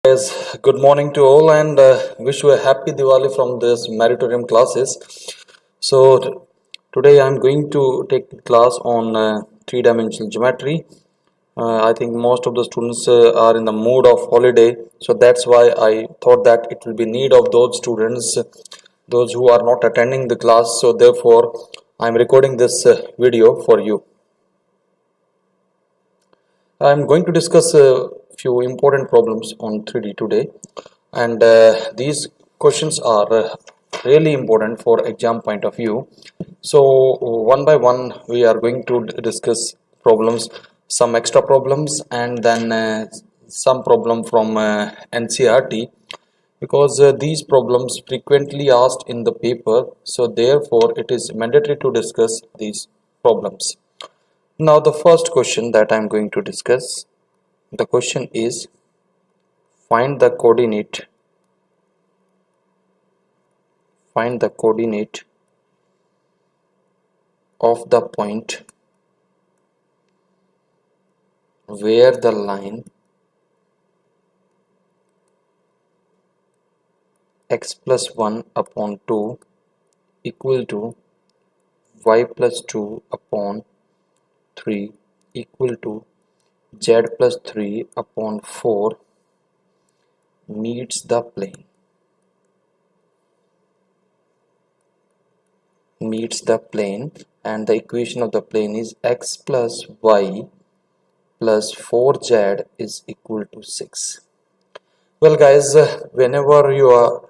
Guys, good morning to all and wish you a happy Diwali from this Meritorium classes. Today I'm going to take the class on three-dimensional geometry. I think most of the students are in the mood of holiday, so that's why I thought that it will be need of those students, those who are not attending the class. So therefore, I'm recording this video for you. I'm going to discuss a few important problems on 3D today, and these questions are really important for exam point of view. So one by one we are going to discuss problems, some extra problems, and then some problem from NCRT, because these problems frequently asked in the paper, so therefore it is mandatory to discuss these problems. Now the first question that I'm going to discuss, the question is find the coordinate of the point where the line x plus 1 upon 2 equal to y plus 2 upon 3 equal to z plus 3 upon 4 meets the plane. And the equation of the plane is x plus y plus 4z is equal to 6. Well guys, whenever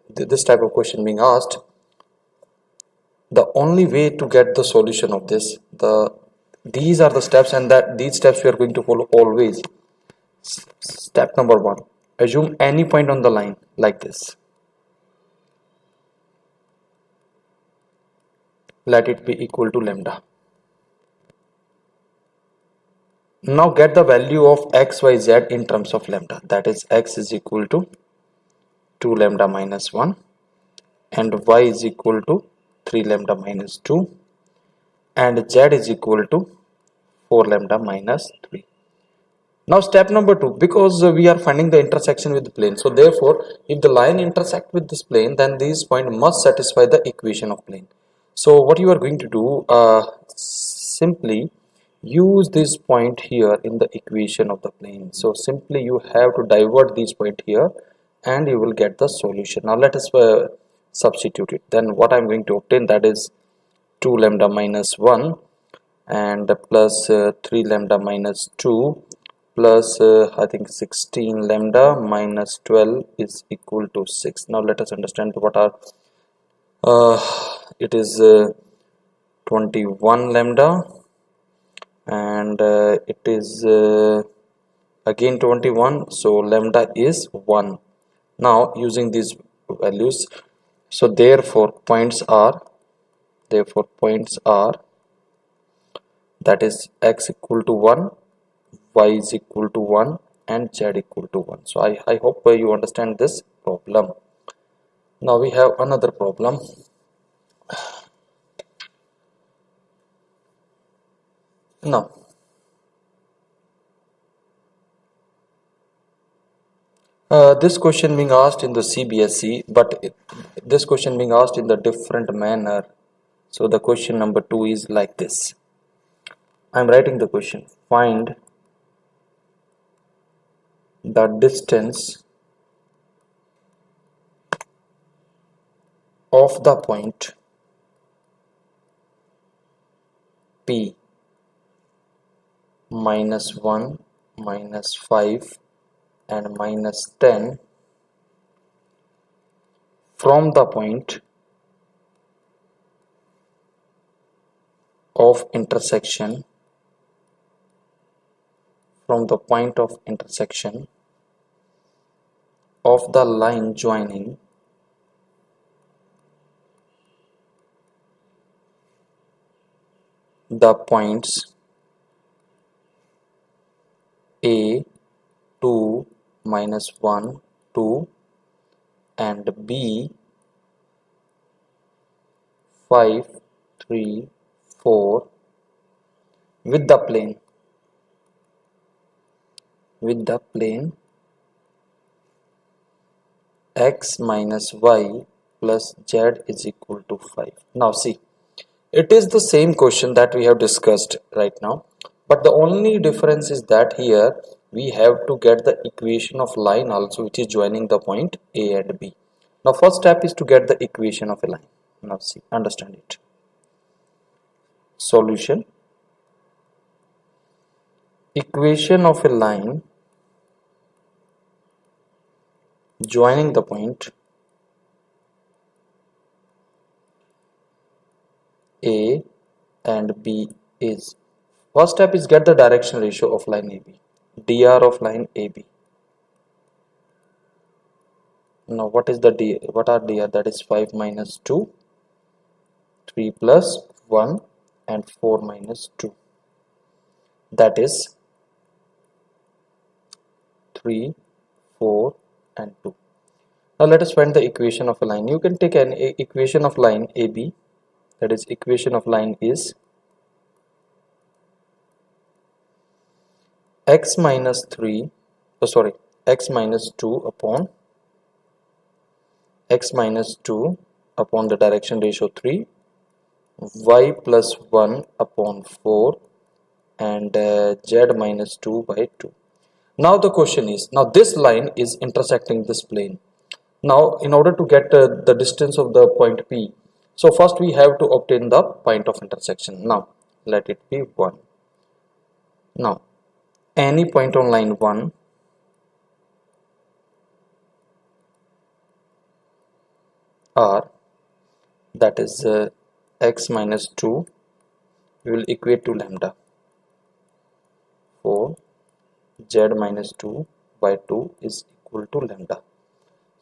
this type of question being asked, the only way to get the solution of this, these are the steps, and that these steps we are going to follow always. Step number 1, assume any point on the line like this. Let it be equal to lambda. Now get the value of x, y, z in terms of lambda. That is, x is equal to 2 lambda minus 1 and y is equal to 3 lambda minus 2 and z is equal to 4 lambda minus 3. Now step number 2, because we are finding the intersection with the plane, so therefore if the line intersect with this plane, then these point must satisfy the equation of plane. So what you are going to do, simply use this point here in the equation of the plane. So simply you have to divert this point here and you will get the solution. Now let us substitute it. Then what I'm going to obtain, that is 2 lambda minus 1 and plus 3 lambda minus 2 plus I think 16 lambda minus 12 is equal to 6. Now let us understand what are it is 21 lambda and it is again 21, so lambda is 1. Now using these values, so therefore points are that is x equal to 1, y is equal to 1 and z equal to 1. So I hope you understand this problem. Now we have another problem. Now this question being asked in the CBSE, but this question being asked in the different manner. So the question number 2 is like this. I'm writing the question. Find the distance of the point P minus 1, minus 5 and minus 10 from the point of intersection of the line joining the points A 2 minus 1 2 and B 5 3 4 with the plane x minus y plus z is equal to 5. Now see, it is the same question that we have discussed right now, but the only difference is that here we have to get the equation of line also, which is joining the point A and B. Now first step is to get the equation of a line. Now see, understand it. Solution. Equation of a line joining the point A and B is, first step is get the direction ratio of line AB, dr of line AB. Now what is the d? What are dr? That is 5 minus 2, 3 plus 1 and 4 minus 2. That is 3, 4 and 2. Now let us find the equation of a line. You can take an equation of line AB. That is, equation of line is x minus 3, x minus 2 upon x minus 2 upon the direction ratio 3, y plus 1 upon 4 and z minus 2 by 2. Now the question is, now this line is intersecting this plane. Now in order to get the distance of the point P, so first we have to obtain the point of intersection. Now let it be 1. Now any point on line 1 r, that is x minus 2, we will equate to lambda 4, z minus 2 by 2 is equal to lambda.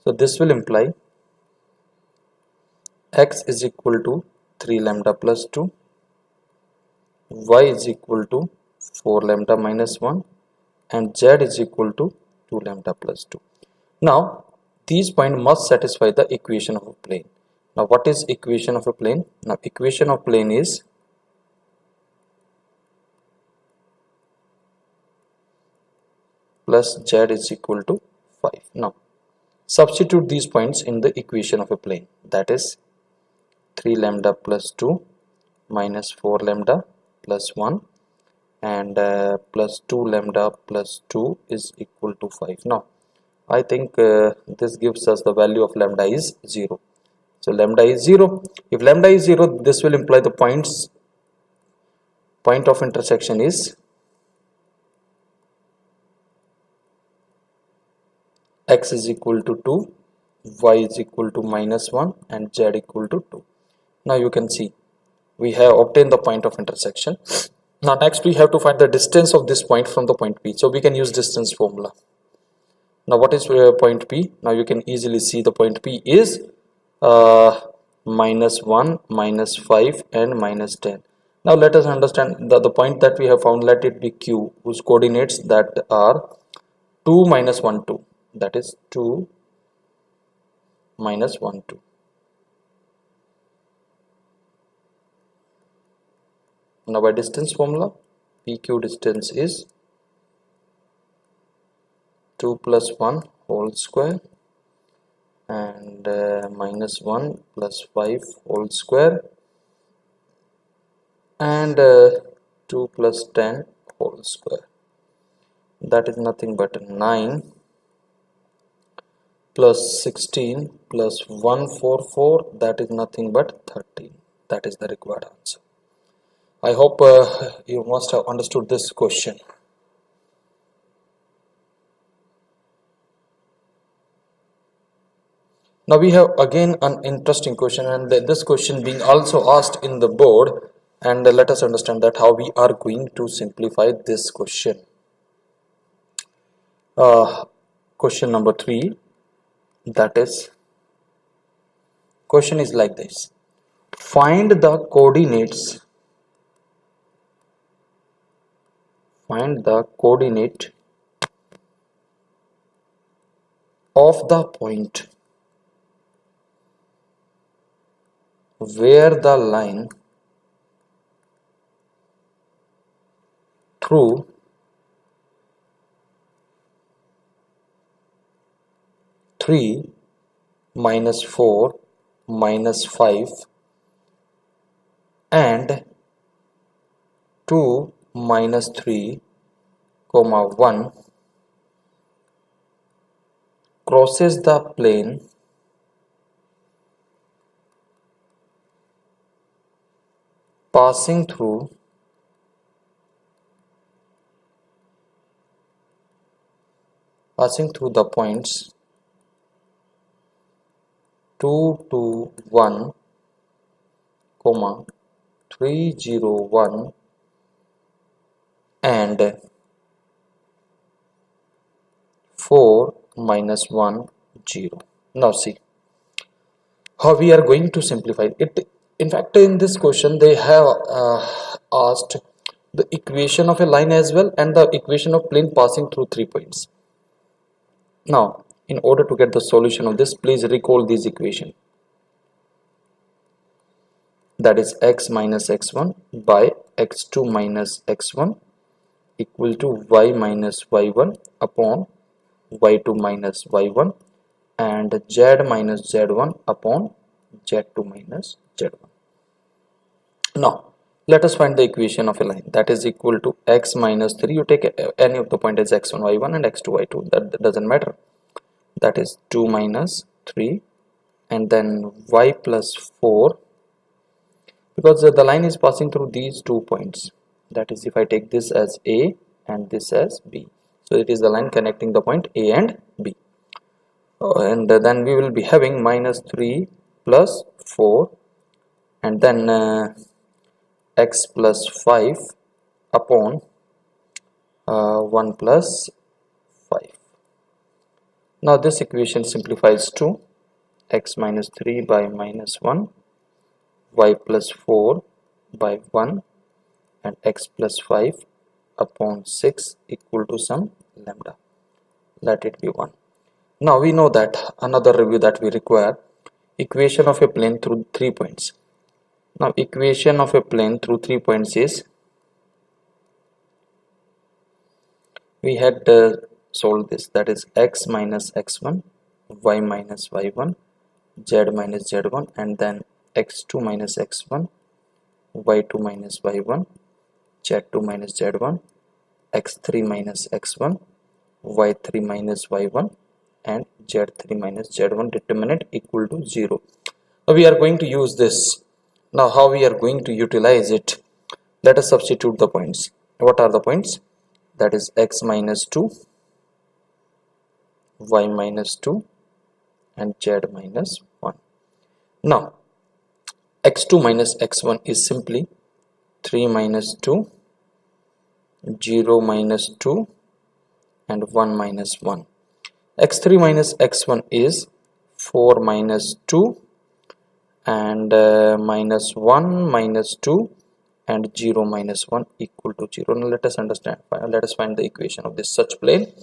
So this will imply x is equal to 3 lambda plus 2, y is equal to 4 lambda minus 1 and z is equal to 2 lambda plus 2. Now these points must satisfy the equation of a plane. Now what is equation of a plane? Now equation of plane is plus z is equal to 5. Now substitute these points in the equation of a plane. That is 3 lambda plus 2 minus 4 lambda plus 1 and plus 2 lambda plus 2 is equal to 5. Now I think this gives us the value of lambda is 0. So lambda is 0. If lambda is 0, this will imply the point of intersection is x is equal to 2, y is equal to minus 1 and z equal to 2. Now you can see we have obtained the point of intersection. Now next we have to find the distance of this point from the point P. So we can use distance formula. Now what is point P? Now you can easily see the point P is minus 1, minus 5 and minus 10. Now let us understand the point that we have found. Let it be Q, whose coordinates that are 2 minus 1 2. That is 2 minus 1 2. Now by distance formula, PQ distance is 2 plus 1 whole square and minus 1 plus 5 whole square and 2 plus 10 whole square. That is nothing but 9 plus 16 plus 144, that is nothing but 13. That is the required answer. I hope you must have understood this question. Now we have again an interesting question, and this question being also asked in the board, and let us understand that how we are going to simplify this question. Question number 3, that is, question is like this: find the coordinate of the point where the line through three minus 4 minus 5 and 2 minus 3 comma 1 crosses the plane passing through the points 2 2 1 comma 3 0 1 and 4 minus 1 0. Now see how we are going to simplify it. In fact, in this question they have asked the equation of a line as well and the equation of plane passing through 3 points. Now in order to get the solution of this, please recall this equation, that is x minus x1 by x2 minus x1 equal to y minus y1 upon y2 minus y1 and z minus z1 upon z2 minus z1. Now let us find the equation of a line, that is equal to x minus 3. You take any of the point as x1 y1 and x2 y2, that doesn't matter, that is 2 minus 3 and then y plus 4, because the line is passing through these 2 points, that is if I take this as A and this as B, so it is the line connecting the point A and B. And then we will be having minus 3 plus 4 and then x plus 5 upon 1 plus 5. Now this equation simplifies to x minus 3 by minus 1, y plus 4 by 1 and x plus 5 upon 6 equal to some lambda, let it be 1. Now we know that another review that we require, equation of a plane through 3 points. Now equation of a plane through 3 points is, we had solved this, that is x minus x1, y minus y1, z minus z1 and then x2 minus x1, y2 minus y1, z2 minus z1, x3 minus x1, y3 minus y1 and z3 minus z1 determinant equal to 0. Now we are going to use this. Now how we are going to utilize it? Let us substitute the points. What are the points? That is x minus 2, y minus 2 and z minus 1. Now x2 minus x1 is simply 3 minus 2, 0 minus 2 and 1 minus 1. x3 minus x1 is 4 minus 2 and minus 1 minus 2 and 0 minus 1 equal to 0. Now let us find the equation of this such plane.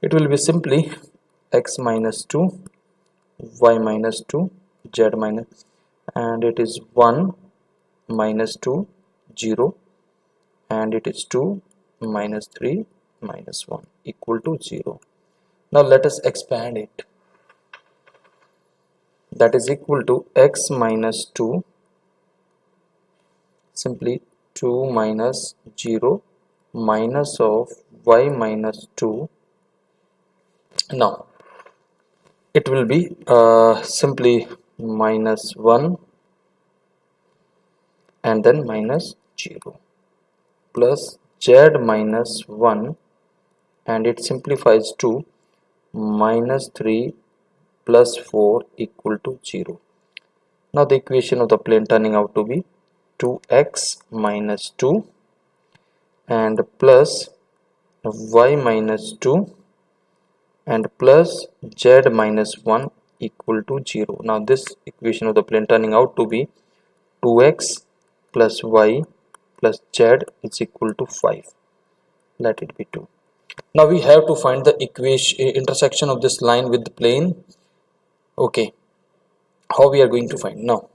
It will be simply x minus 2, y minus 2, z minus, and it is 1 minus 2, 0 and it is 2 minus 3 minus 1 equal to 0. Now let us expand it. That is equal to x minus 2 simply 2 minus 0 minus of y minus 2. Now it will be simply minus 1 and then minus 0 plus z minus 1 and it simplifies to minus 3 plus 4 equal to 0. Now the equation of the plane turning out to be 2x minus 2 and plus y minus 2 and plus z minus 1 equal to 0. Now this equation of the plane turning out to be 2x plus y plus z is equal to 5. Let it be 2. Now we have to find the intersection of this line with the plane. Okay, how we are going to find? Now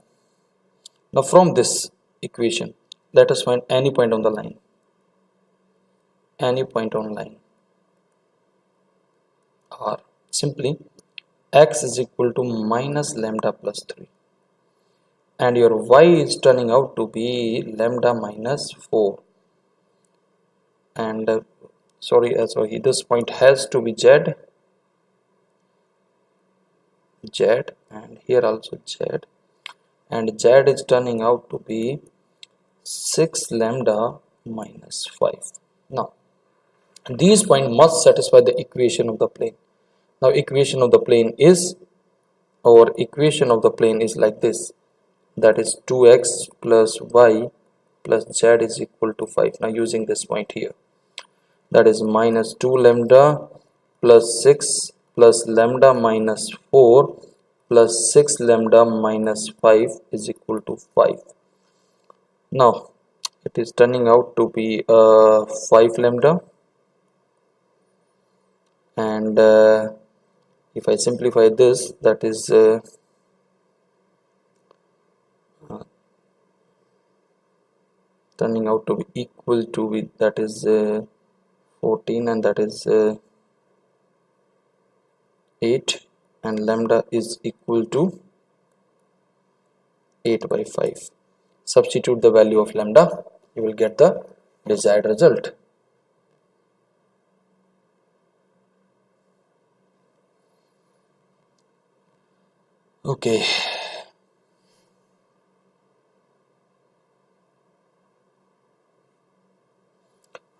from this equation, let us find any point on the line. Any point on line R. Simply x is equal to minus lambda plus 3, and your y is turning out to be lambda minus 4, and so this point has to be z, and here also z, and z is turning out to be 6 lambda minus 5. Now these points must satisfy the equation of the plane. Now equation of the plane is like this, that is 2x plus y plus z is equal to 5. Now using this point here, that is minus 2 lambda plus 6 plus lambda minus 4 plus 6 lambda minus 5 is equal to 5. Now it is turning out to be 5 lambda, and if I simplify this, that is turning out to be equal to that is 14, and that is 8, and lambda is equal to 8 by 5. Substitute the value of lambda, you will get the desired result. Okay,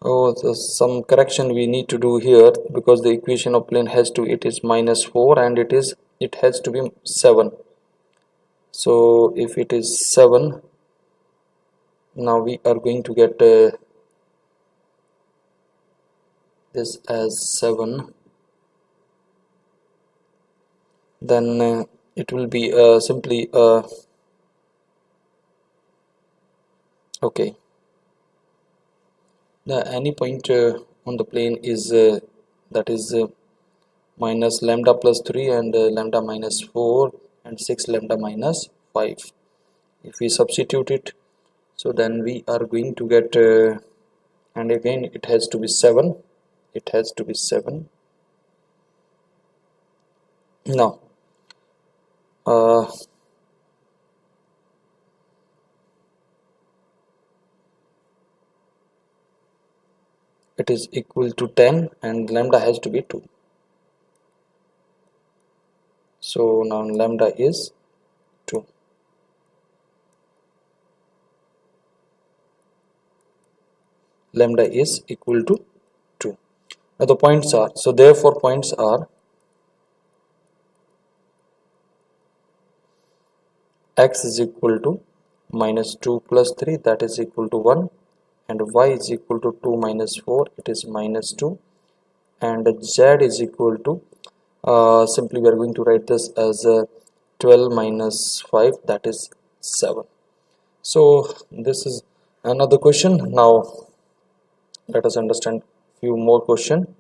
so some correction we need to do here, because the equation of plane has to, it is minus 4 and it has to be 7. So if it is 7, now we are going to get this as 7, then it will be simply okay, any point on the plane is that is minus lambda plus 3 and lambda minus 4 and 6 lambda minus 5. If we substitute it, so then we are going to get and again it has to be 7, it has to be 7. Now it is equal to 10 and lambda has to be 2. So now lambda is 2. Lambda is equal to 2. Now the points are, so therefore points are x is equal to minus 2 plus 3, that is equal to 1, and y is equal to 2 minus 4, it is minus 2, and z is equal to simply we are going to write this as 12 minus 5, that is 7. So this is another question. Now let us understand few more question.